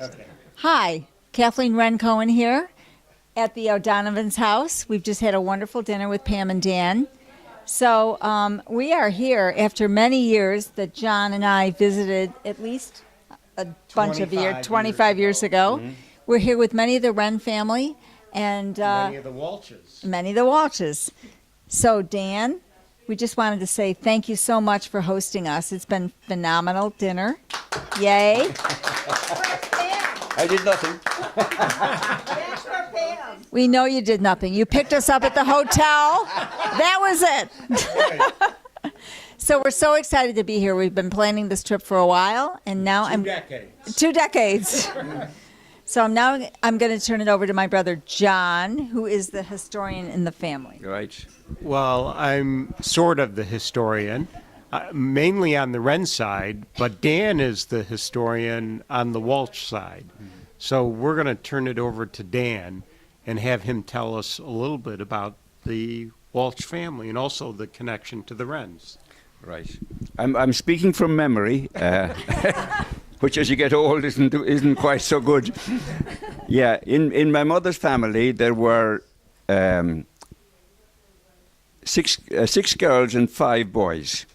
Okay. Hi, Kathleen Wren Cohen here at the O'Donovan's house. We've just had a wonderful dinner with Pam and Dan. So we are here after many years that John and I visited at least a bunch of years, 25 years ago. Mm-hmm. We're here with many of the Wren family and Many of the Walshes. many of the Walshes. So Dan, we just wanted to say thank you so much for hosting us. It's been phenomenal dinner. Yay. I did nothing. We know you did nothing. You picked us up at the hotel. That was it. So we're so excited to be here. We've been planning this trip for a while, and now I'm 2 decades. So I'm going to turn it over to my brother John, who is the historian in the family. Right. Well, I'm sort of the historian, mainly on the Wren side, but Dan is the historian on the Walsh side. So we're going to turn it over to Dan and have him tell us a little bit about the Walsh family and also the connection to the Wrens. Right. I'm speaking from memory, which as you get old isn't quite so good. Yeah, in my mother's family there were six girls and 5 boys.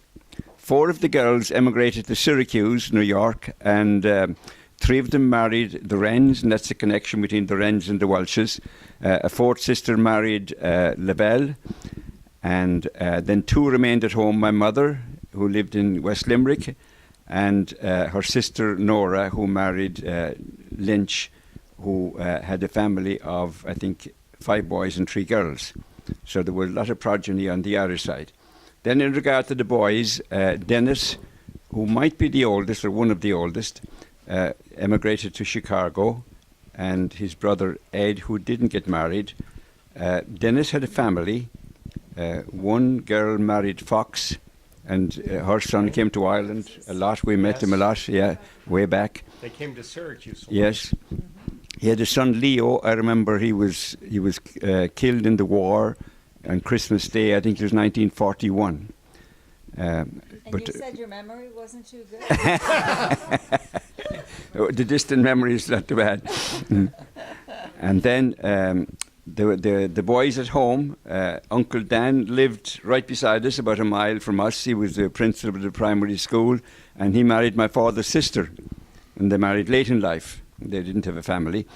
4 of the girls emigrated to Syracuse, New York, and 3 of them married the Wrens, and that's the connection between the Wrens and the Welshes. A 4th sister married Labelle, and then 2 remained at home. My mother, who lived in West Limerick, and her sister Nora, who married Lynch, who had a family of, I think, 5 boys and 3 girls. So there were a lot of progeny on the Irish side. Then in regard to the boys, Dennis, who might be the oldest or one of the oldest, emigrated to Chicago, and his brother Ed, who didn't get married. Dennis had a family. One girl married Fox, and her son came to Ireland a lot. We met him a lot, yeah, way back. They came to Syracuse. Yes. He had a son, Leo. I remember he was killed in the war on Christmas Day. I think it was 1941. And you said your memory wasn't too good? The distant memory is not too bad. And then the boys at home, Uncle Dan lived right beside us, about a mile from us. He was the principal of the primary school, and he married my father's sister. And they married late in life. They didn't have a family.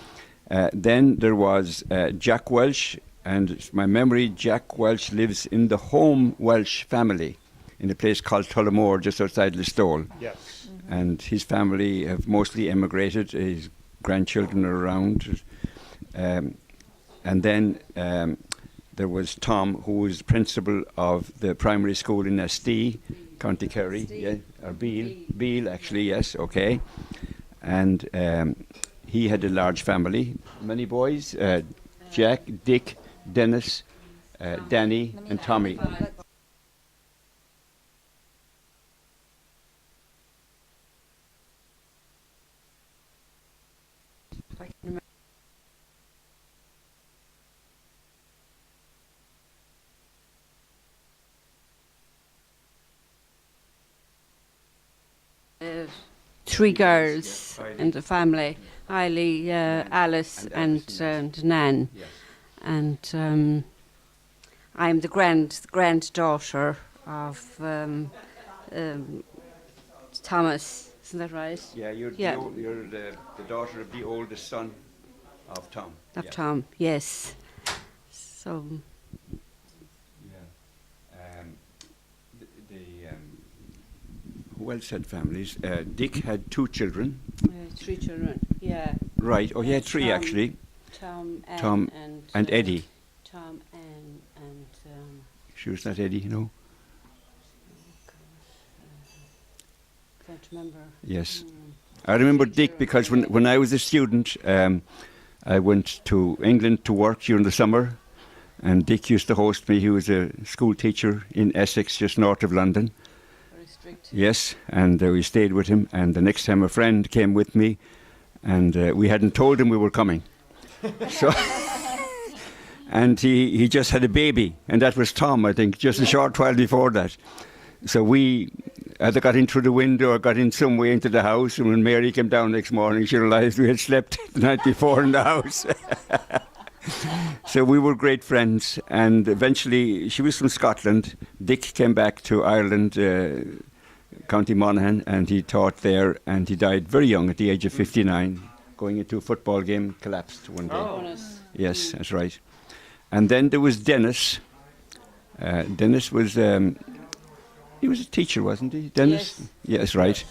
Then there was Jack Welsh, and my memory, Jack Welsh lives in the home Welsh family in a place called Tullamore, just outside Listowel. Yes. And his family have mostly emigrated. His grandchildren are around. And then there was Tom, who was principal of the primary school in Estee, County Kerry. Yeah, or Beale, actually, yes, okay. And he had a large family. Many boys, Jack, Dick, Dennis, Danny, and Tommy. Three girls in the family, Eiley, Alice and Nan. Yes. And I'm the granddaughter of Thomas, isn't that right? Yeah, you're Yeah. the daughter of the oldest son of Tom. Of Yeah. Tom, yes. So, Yeah. Who else had families? Dick had 2 children. 3 children, yeah. Right. Oh, he had 3 Tom, actually. Tom Tom and Eddie. Tom and She was not Eddie, no? can't remember. Yes. I remember Dick because when I was a student, I went to England to work during the summer, and Dick used to host me. He was a school teacher in Essex, just north of London. Very strict. Yes, and we stayed with him, and the next time a friend came with me, and we hadn't told him we were coming. So, and he just had a baby, and that was Tom, I think, just a short while before that. So we either got in through the window or got in some way into the house. And when Mary came down next morning, she realised we had slept the night before in the house. So we were great friends. And eventually, she was from Scotland. Dick came back to Ireland, County Monaghan, and he taught there. And he died very young, at the age of 59, going into a football game, collapsed one day. Bonus. Yes, that's right. And then there was Dennis. Dennis was, he was a teacher, wasn't he? Dennis? Yes, right.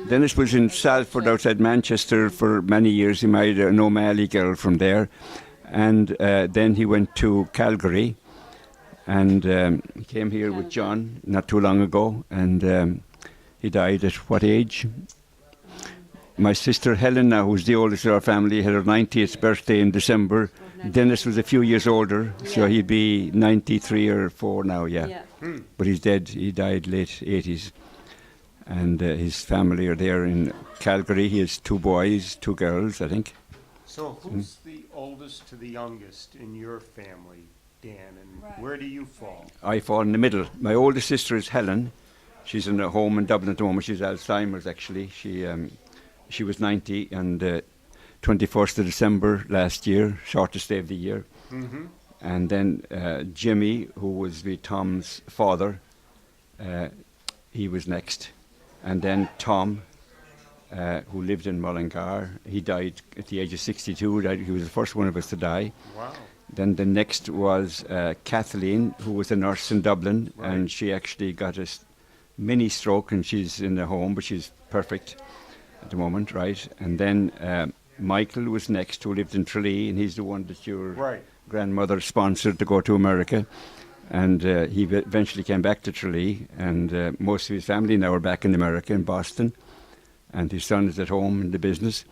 Dennis was in Salford outside Manchester for many years. He married an O'Malley girl from there. And then he went to Calgary. And he came here with John not too long ago. And he died at what age? My sister Helen, now, who's the oldest of our family, had her 90th birthday in December. Dennis was a few years older, so he'd be 93 or 4 now, yeah. But he's dead. He died late 80s. And his family are there in Calgary. He has 2 boys, 2 girls, I think. So who's the oldest to the youngest in your family, Dan, and where do you fall? I fall in the middle. My oldest sister is Helen. She's in a home in Dublin at the moment. She's Alzheimer's, actually. She was 90 and 21st of December last year, shortest day of the year. Mm-hmm. And then Jimmy, who was Tom's father, he was next. And then Tom, who lived in Mullingar, he died at the age of 62. He was the first one of us to die. Wow. Then the next was Kathleen, who was a nurse in Dublin, and she actually got a mini stroke, and she's in the home, but she's perfect at the moment, right? And then Michael was next, who lived in Tralee, and he's the one that your grandmother sponsored to go to America. And he eventually came back to Tralee, and most of his family now are back in America, in Boston. And his son is at home in the business.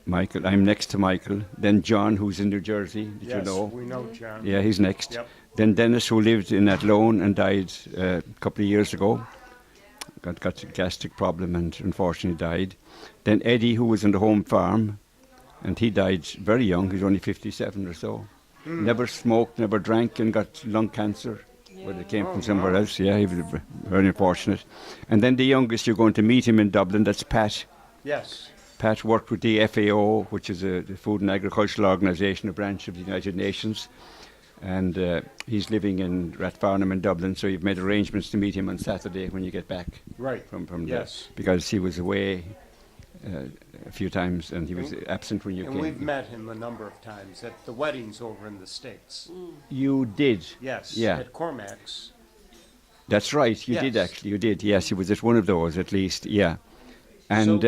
Michael, I'm next to Michael. Then John, who's in New Jersey, did you know? Yes, we know John. Yeah, he's next. Yep. Then Dennis, who lived in Athlone and died a couple of years ago. Got a gastric problem and unfortunately died. Then Eddie, who was in the home farm, and he died very young. He's only 57 or so. Never smoked, never drank, and got lung cancer. But it came from somewhere else. Yeah, he was very unfortunate. And then the youngest, you're going to meet him in Dublin. That's Pat. Yes. Pat worked with the FAO, which is the Food and Agricultural Organisation, a branch of the United Nations. And he's living in Rathfarnham in Dublin, so you've made arrangements to meet him on Saturday when you get back from yes. there. Because he was away a few times and he was absent when you came. And we've met him a number of times at the weddings over in the States. You did? Yes, Yeah. at Cormac's. That's right, you did Yes. actually, you did. Yes, he was at one of those at least, yeah. And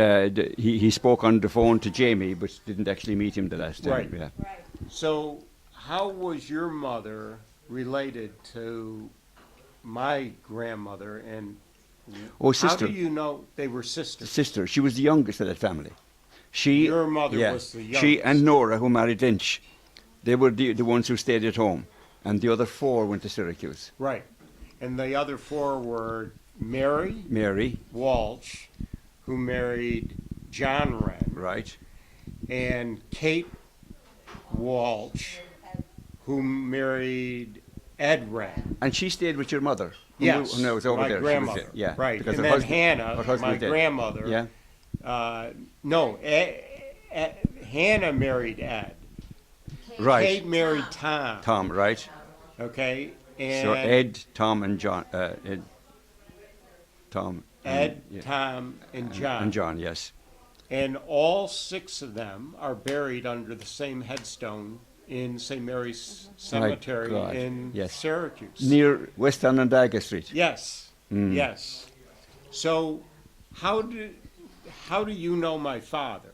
he spoke on the phone to Jamie, but didn't actually meet him the last time. Right. Yeah. So how was your mother related to my grandmother, and Oh, sister. how do you know they were sisters? Sister. She was the youngest of that family. She, Your mother yeah, was the She youngest. and Nora, who married Lynch, they were the ones who stayed at home. And the other 4 went to Syracuse. Right. And the other 4 were Mary Mary, Walsh, who married John Wren, right. and Kate Walsh, who married Ed Wren. And she stayed with your mother. Yes, No, it was over my there. She was grandmother. there, yeah. Right. because And her then husband- Hannah, her husband my was dead. grandmother. Yeah. No, Hannah married Ed. Right. Kate married Tom. Tom, right. Okay. And So Ed, Tom, and John. Ed, Tom. Ed, yeah. Tom, and John. And John, yes. And all 6 of them are buried under the same headstone in St. Mary's Cemetery God, in yes. Syracuse. Near West Onondaga Street. Yes, yes. So how do you know my father?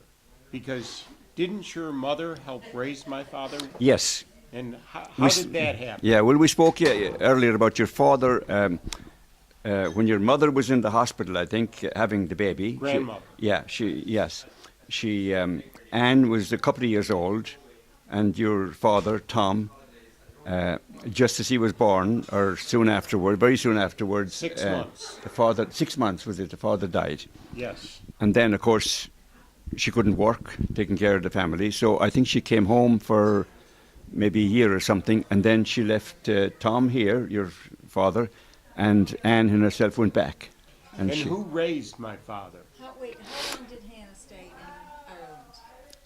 Because didn't your mother help raise my father? Yes. And how We did that happen? Yeah, well, we spoke earlier about your father. When your mother was in the hospital, I think, having the baby. Grandmother. She, Anne was a couple of years old, and your father, Tom, just as he was born, or soon afterward, very soon afterwards. 6 months. The father, 6 months was it, the father died. Yes. And then, of course, she couldn't work, taking care of the family. So I think she came home for maybe a year or something, and then she left Tom here, your father, and Anne and herself went back. And who raised my father? How long did Hannah stay in Ireland?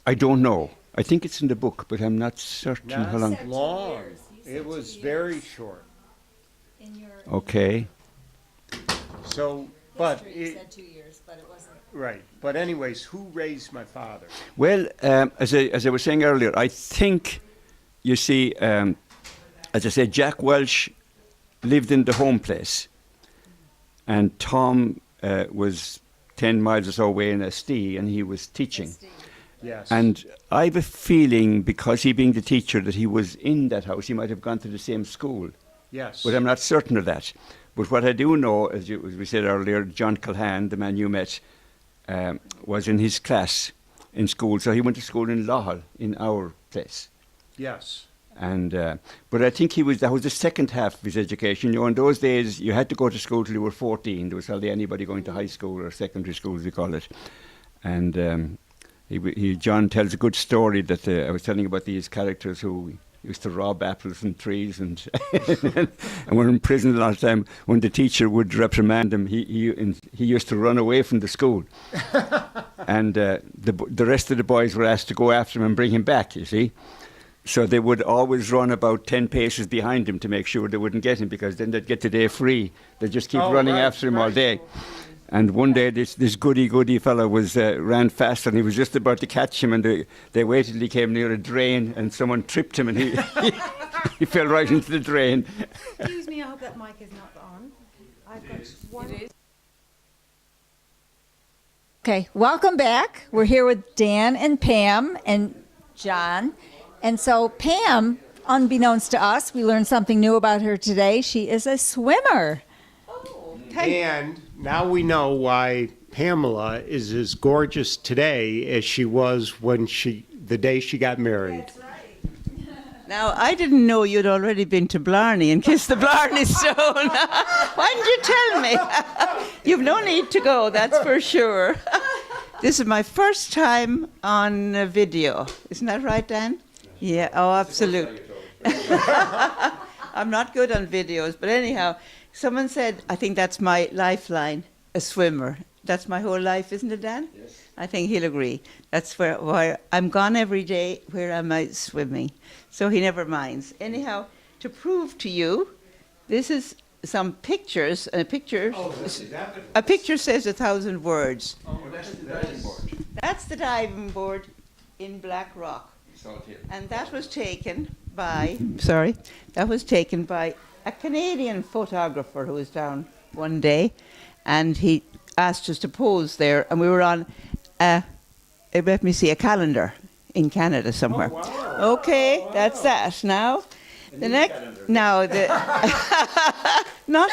I don't know. I think it's in the book, but I'm not certain how long. Not long. It was very short. In your Okay. So, but history, you it, said 2 years, but it wasn't. right. But anyways, who raised my father? Well, as I was saying earlier, I think, you see, as I said, Jack Welsh lived in the home place, and Tom was 10 miles or so away in Estee, and he was teaching. Yes. And I have a feeling, because he being the teacher, that he was in that house. He might have gone to the same school, yes. but I'm not certain of that. But what I do know, as we said earlier, John Culhan, the man you met, was in his class in school. So he went to school in Lawhall, in our place. Yes. And but I think that was the second half of his education. You know, in those days, you had to go to school till you were 14. There was hardly anybody going to high school or secondary school, as we call it. And John tells a good story that I was telling about these characters who used to rob apples and trees and and were in prison a lot of time. When the teacher would reprimand him, he used to run away from the school. And the rest of the boys were asked to go after him and bring him back, you see. So they would always run about 10 paces behind him to make sure they wouldn't get him, because then they'd get the day free. They'd just keep running after him all day. And one day this goody fellow ran fast, and he was just about to catch him, and they waited till he came near a drain, and someone tripped him, and he fell right into the drain. Excuse me, I hope that mic is not on. I've got one. Okay, welcome back. We're here with Dan and Pam and John. And so Pam, unbeknownst to us, we learned something new about her today. She is a swimmer. And now we know why Pamela is as gorgeous today as she was the day she got married. Now, I didn't know you'd already been to Blarney and kissed the Blarney Stone. Why didn't you tell me? You've no need to go, that's for sure. This is my first time on video. Isn't that right, Dan? Yeah, oh, absolutely. I'm not good on videos, but anyhow, someone said, I think that's my lifeline, a swimmer. That's my whole life, isn't it, Dan? Yes. I think he'll agree. That's where I'm gone every day. Where am I swimming? So he never minds. Anyhow, to prove to you, this is some pictures. A picture says 1,000 words. Oh, that's the diving board. That's the diving board in Black Rock. And that was taken by a Canadian photographer who was down one day, and he asked us to pose there, and we were on a calendar in Canada somewhere. Oh, wow. Okay, that's that. Now, the next, calendar. Now the not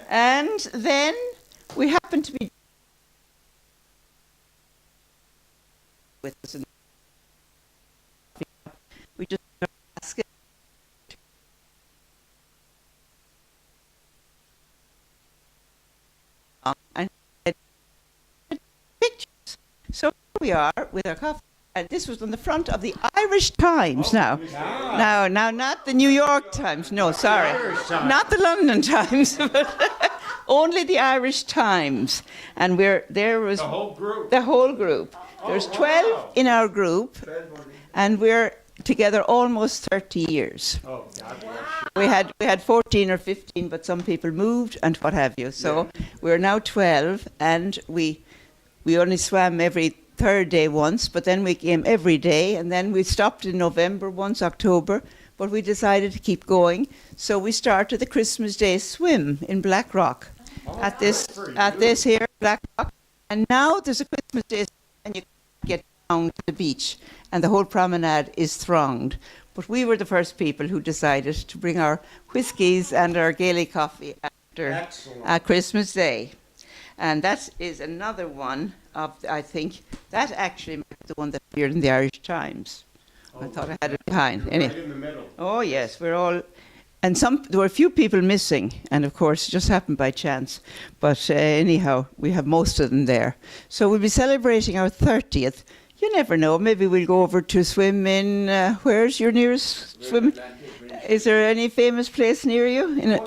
and then we happened to be with us, and we just asked it. And pictures. So here we are with our coffee, and this was on the front of the Irish Times. Now, not the New York Times. No, sorry, not the London Times, but only the Irish Times. And there was The whole group. the whole group. There's 12 in our group, and we're together almost 30 years. Oh, God bless you. We had 14 or 15, but some people moved and what have you. So we're now 12, and we only swam every third day once, but then we came every day, and then we stopped in November once, October, but we decided to keep going. So we started the Christmas Day swim in Black Rock at this here Black Rock, and now there's a Christmas Day swim, and you get down to the beach, and the whole promenade is thronged. But we were the first people who decided to bring our whiskies and our Gaelic coffee after Christmas Day. And that is another one of, I think, that actually might be the one that appeared in the Irish Times. I thought I had it behind. Right in the middle. Oh, yes, we're all... And there were a few people missing, and of course, it just happened by chance. But anyhow, we have most of them there. So we'll be celebrating our 30th You never know. Maybe we'll go over to swim in. Where's your nearest swim? Is there any famous place near you?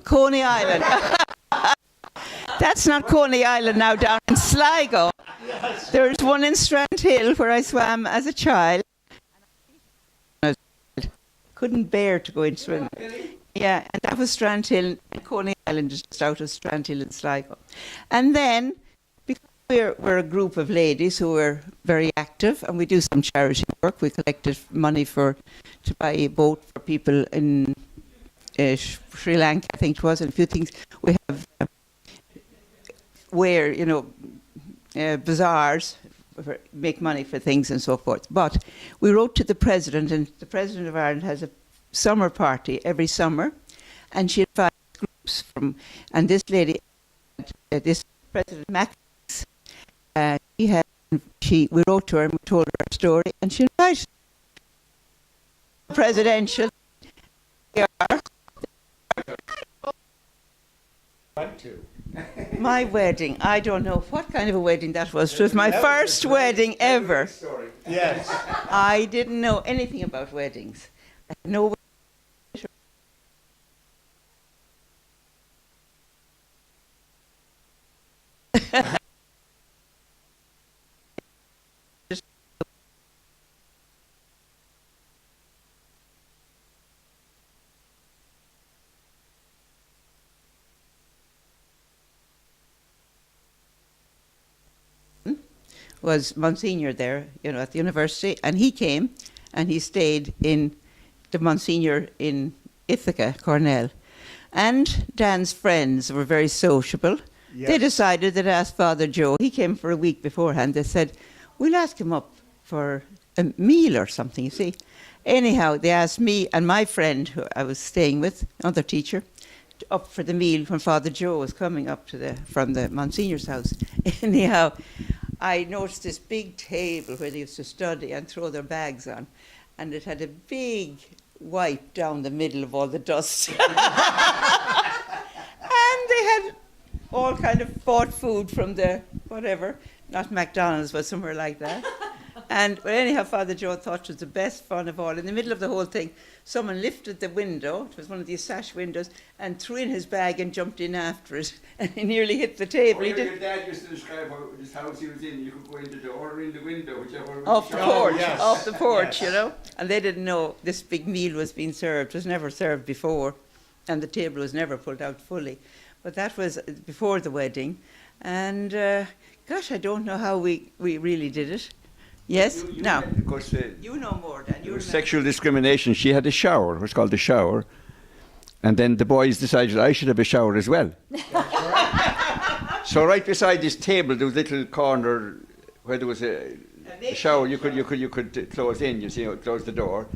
Coney Island. That's not Coney Island now, down in Sligo. There's one in Strandhill where I swam as a child. Couldn't bear to go in swimming. Yeah, and that was Strandhill, and Coney Island is just out of Strandhill and Sligo. And then, because we're a group of ladies who are very active, and we do some charity work. We collected money to buy a boat for people in Sri Lanka, I think it was, and a few things. We have bazaars, make money for things and so forth. But we wrote to the president, and the president of Ireland has a summer party every summer, and she invited groups from, and this lady, this President Max, we wrote to her and we told her our story, and she invited presidential. My wedding, I don't know what kind of a wedding that was. It was my first wedding ever. Yes. I didn't know anything about weddings. I had no was Monsignor there, at the university, and he came and he stayed in the Monsignor in Ithaca, Cornell. And Dan's friends were very sociable. Yes. They decided they'd ask Father Joe. He came for a week beforehand. They said, we'll ask him up for a meal or something, you see. Anyhow, they asked me and my friend, who I was staying with, another teacher, up for the meal when Father Joe was coming up from the Monsignor's house. Anyhow, I noticed this big table where they used to study and throw their bags on, and it had a big wipe down the middle of all the dust. And they had all kind of bought food from the whatever, not McDonald's, but somewhere like that. But anyhow, Father Joe thought it was the best fun of all. In the middle of the whole thing, someone lifted the window, it was one of these sash windows, and threw in his bag and jumped in after it. And he nearly hit the table. Your dad used to describe this house he was in. You could go in the door or in the window, whichever. Off the porch, yes. off the porch, Yes. And they didn't know this big meal was being served. It was never served before, and the table was never pulled out fully. But that was before the wedding. And gosh, I don't know how we really did it. Yes? Now, Of course, you know more than you remember. sexual discrimination. She had a shower. It was called the shower. And then the boys decided I should have a shower as well. So right beside this table, there was a little corner where there was a shower. You could close in. Close the door.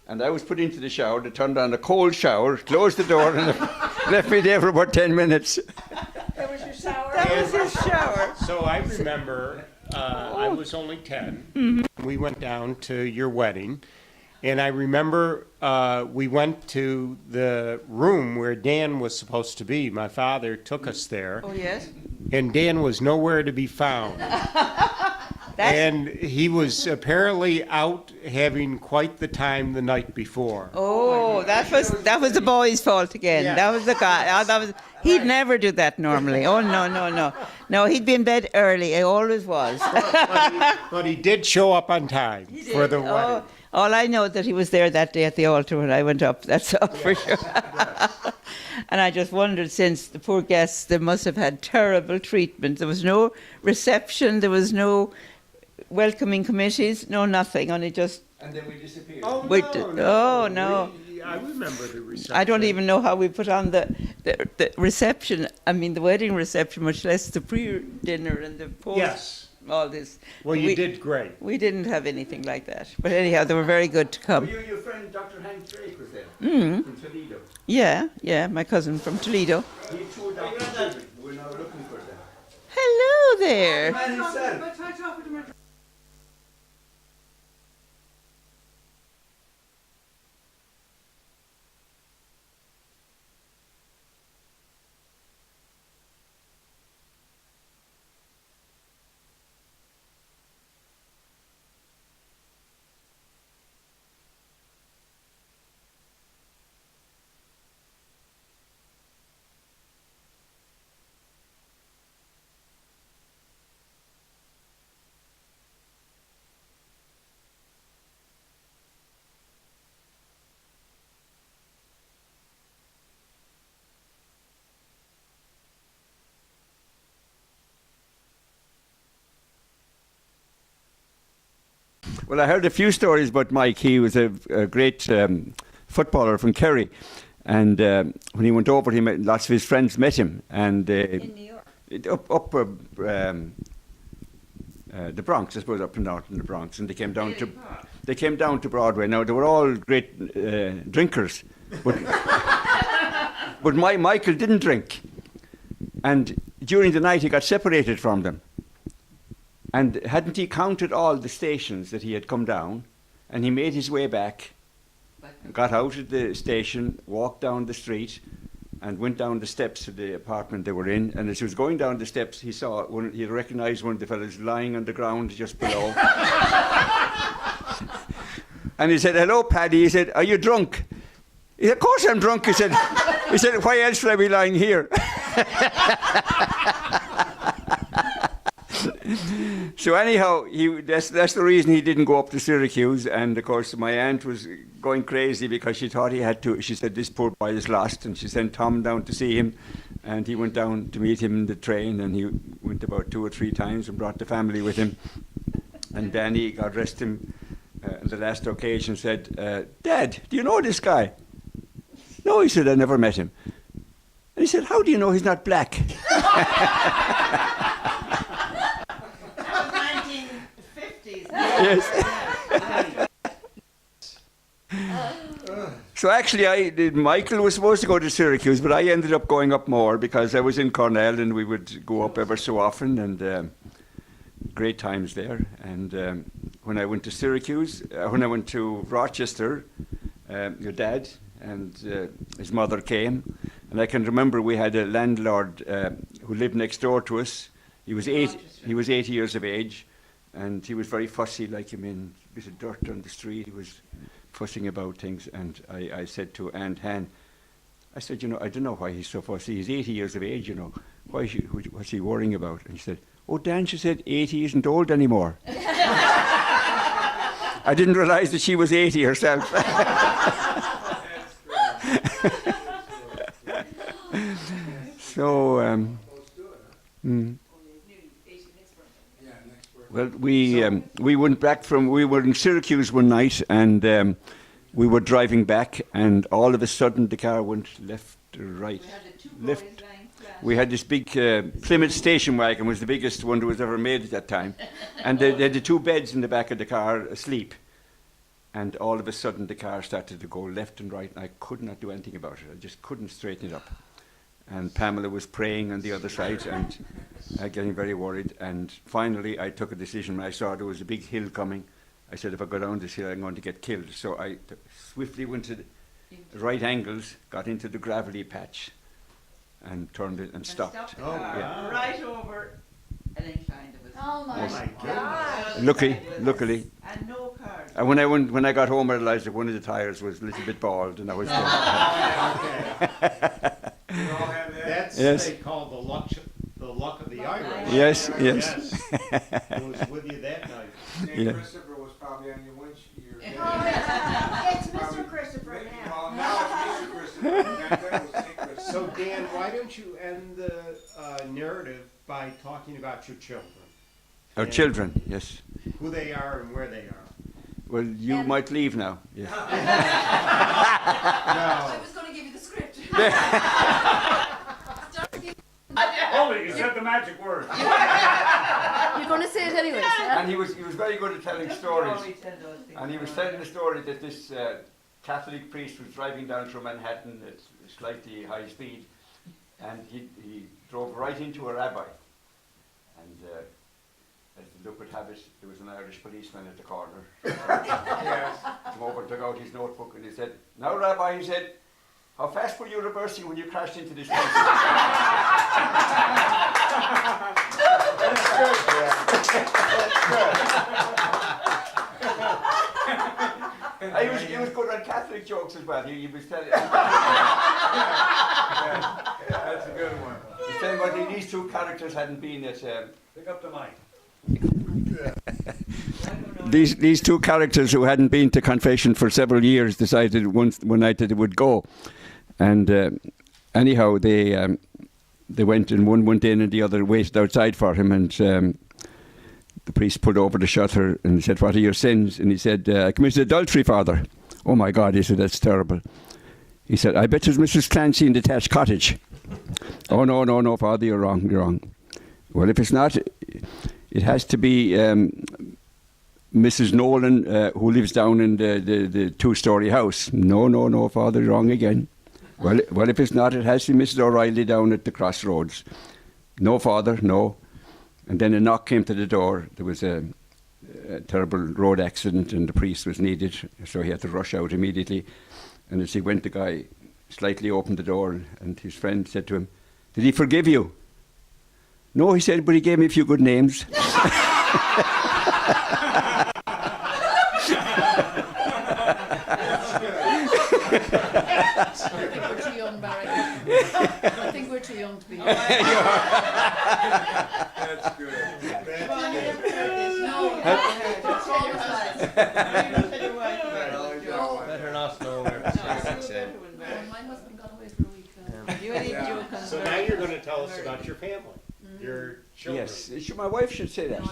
And I was put into the shower. They turned on a cold shower, closed the door, and left me there for about 10 minutes. That was your shower? That was his shower. So I remember I was only 10. We went down to your wedding. And I remember we went to the room where Dan was supposed to be. My father took us there. Oh, yes? And Dan was nowhere to be found. And he was apparently out having quite the time the night before. Oh, that was the boy's fault again. Yeah. That was the guy. He'd never do that normally. Oh, no. No, he'd be in bed early. He always was. But he did show up on time for the wedding. Oh, all I know is that he was there that day at the altar when I went up. That's all for sure. And I just wondered, since the poor guests, they must have had terrible treatment. There was no reception. There was no welcoming committees. No nothing. Only just... And then we disappeared. Oh, no. I remember the reception. I don't even know how we put on the reception. I mean, the wedding reception, much less the pre-dinner and the post. Yes. All this. Well, you did great. We didn't have anything like that. But anyhow, they were very good to come. Your friend Dr. Hank Drake was there from Toledo. Yeah, my cousin from Toledo. He toured Dr. We're now looking for them. Hello there. Man himself. Well, I heard a few stories about Mike. He was a great footballer from Kerry. And when he went over, lots of his friends met him. And In New York. up the Bronx, I suppose, up and down in the Bronx. And they came down to Broadway. Now, they were all great drinkers. But, but Michael didn't drink. And during the night, he got separated from them. And hadn't he counted all the stations that he had come down, and he made his way back, got out of the station, walked down the street, and went down the steps of the apartment they were in. And as he was going down the steps, he recognised one of the fellows lying on the ground just below. And he said, "Hello, Paddy." He said, "Are you drunk?" He said, "Of course I'm drunk." He said, "Why else would I be lying here?" So anyhow, that's the reason he didn't go up to Syracuse. And of course, my aunt was going crazy because she thought he had to. She said, "This poor boy is lost," and she sent Tom down to see him. And he went down to meet him in the train, and he went about 2 or 3 times and brought the family with him. And Danny, God rest him, on the last occasion said, "Dad, do you know this guy?" "No," he said, "I never met him." And he said, "How do you know he's not black?" 1950s. Yes. So actually, Michael was supposed to go to Syracuse, but I ended up going up more because I was in Cornell, and we would go up ever so often, and great times there. And when I went to Syracuse, when I went to Rochester, your dad and his mother came, and I can remember we had a landlord who lived next door to us. He was 80 years of age, and he was very fussy, like him in a bit of dirt on the street. He was fussing about things, and I said to Aunt Han, I said, I don't know why he's so fussy. He's 80 years of age, what's he worrying about? And she said, "Oh, Dan," she said, "80 isn't old anymore." I didn't realise that she was 80 herself. So, well, we went back we were in Syracuse one night, and we were driving back, and all of a sudden the car went left or right. Left. We had this big Plymouth station wagon, was the biggest one that was ever made at that time. And they had the 2 beds in the back of the car asleep. And all of a sudden the car started to go left and right, and I could not do anything about it. I just couldn't straighten it up. And Pamela was praying on the other side and getting very worried. And finally I took a decision. When I saw there was a big hill coming, I said, if I go down this hill, I'm going to get killed. So I swiftly went to the right angles, got into the gravelly patch, and turned it and stopped. Oh, yeah. Right over an incline. Oh my Yes. Luckily. And no cars. And when I got home, I realised that one of the tyres was a little bit bald, and I was dead. That's Yes. they call the luck of the Irish. Yes. It was with you that night. Yeah. Christopher was probably on your windshield. It's Mr. Christopher now. Well, now it's Mr. Christopher. Back then it was St. Christopher. So Dan, why don't you end the narrative by talking about your children? Our children, yes. Who they are and where they are. Well, you might leave now. Yes. No. I was going to give you the script. Oh, you said the magic word. You're going to say it anyways, yeah? And he was very good at telling stories. And he was telling the story that this Catholic priest was driving down through Manhattan at slightly high speed, and he drove right into a rabbi. And as the luck would have it, there was an Irish policeman at the corner. Came over, took out his notebook, and he said, "Now, Rabbi," he said, "how fast were you reversing when you crashed into this place?" He was good on Catholic jokes as well. He was telling. That's a good one. He's telling what these 2 characters hadn't been at. Pick up the mic. These 2 characters who hadn't been to confession for several years decided one night that they would go, and anyhow they went, and one went in and the other waited outside for him, and the priest pulled over the shutter and he said, "What are your sins?" And he said, "I committed adultery, Father." "Oh my God," he said, "that's terrible." He said, "I bet there's Mrs. Clancy in the detached cottage." "Oh, no, Father, you're wrong. Well, if it's not, it has to be Mrs. Nolan, who lives down in the two-story house." No, Father, you're wrong again. Well, if it's not, it has to be Mrs. O'Reilly down at the crossroads." "No, Father, no." And then a knock came to the door. There was a terrible road accident and the priest was needed, so he had to rush out immediately. And as he went, the guy slightly opened the door and his friend said to him, "Did he forgive you?" "No," he said, "but he gave me a few good names." I think we're too young, Barry. I think we're too young to be here. That's good. No, Better not know where my husband got away for a week. So now you're going to tell us about your family, your children. Yes, my wife should say that.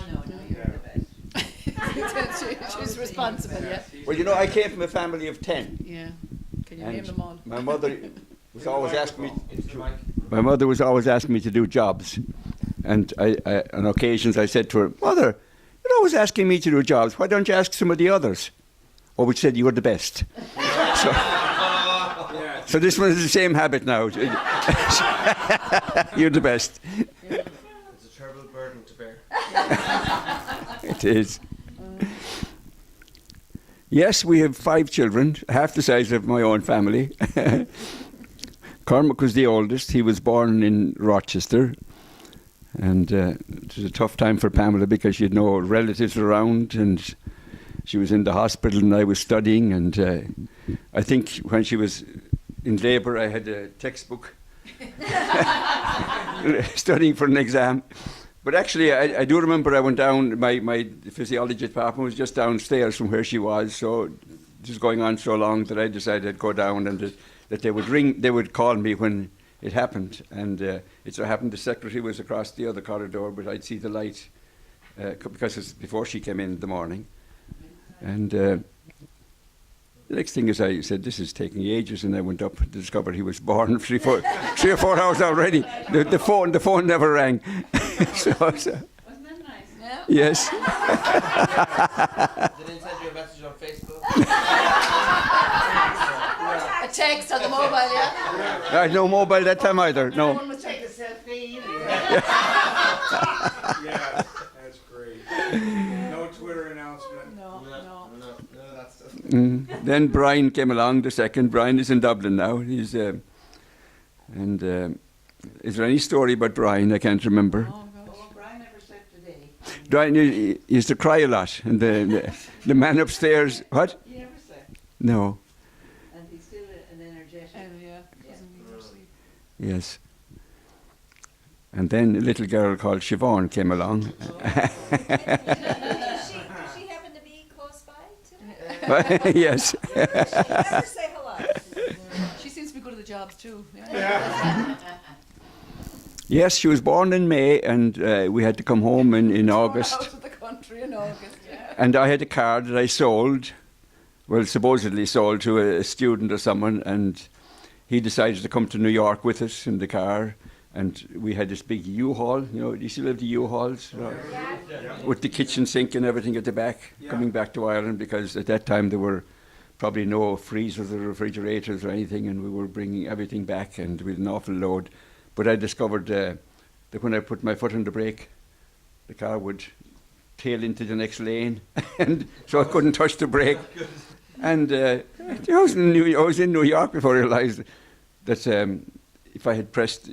She's responsible, yeah. Well, you know, I came from a family of 10. Yeah. Can you And name them all? my mother was always asking me. My mother was always asking me to do jobs, and I on occasions I said to her, "Mother, you're always asking me to do jobs. Why don't you ask some of the others?" Or which said, "You're the best." So this one is the same habit now. You're the best. It's a terrible burden to bear. It is. Yes, we have 5 children, half the size of my own family. Cormac was the oldest. He was born in Rochester. And it was a tough time for Pamela because she had no relatives around and she was in the hospital and I was studying. And I think when she was in labour, I had a textbook studying for an exam. But actually, I do remember I went down, my physiology department was just downstairs from where she was, so it was going on so long that I decided I'd go down and that they would call me when it happened. And it so happened the secretary was across the other corridor, but I'd see the light because it's before she came in the morning. And the next thing is I said, "This is taking ages," and I went up to discover he was born 3 or 4 hours already. The phone never rang. so, Wasn't that nice? Yeah. yes. They didn't send you a message on Facebook? A text on the mobile, yeah? I had no mobile that time either, no. Everyone was taking a selfie. Yeah, that's great. No Twitter announcement. No. That's stuff. Then Brian came along, the second. Brian is in Dublin now. He's is there any story about Brian? I can't remember. Oh, gosh. Brian never slept a day. Brian he used to cry a lot, and the man upstairs. What? He never slept, No. and he's still an energetic. Yeah. Doesn't need to sleep. Yes. And then a little girl called Siobhan came along. Does she happen to be close by today? Yes. Never say hello. She seems to be good at the jobs too. Yeah. Yes, she was born in May, and we had to come home in August. Out of the country in August. Yeah. And I had a car that I sold, well, supposedly sold to a student or someone, and he decided to come to New York with us in the car. And we had this big U-Haul, you know, do you still have the U-Hauls? With the kitchen sink and everything at the back, coming back to Ireland, because at that time there were probably no freezers or refrigerators or anything, and we were bringing everything back, and we had an awful load. But I discovered that when I put my foot on the brake, the car would tail into the next lane, and so I couldn't touch the brake. And I was in New York before I realised that if I had pressed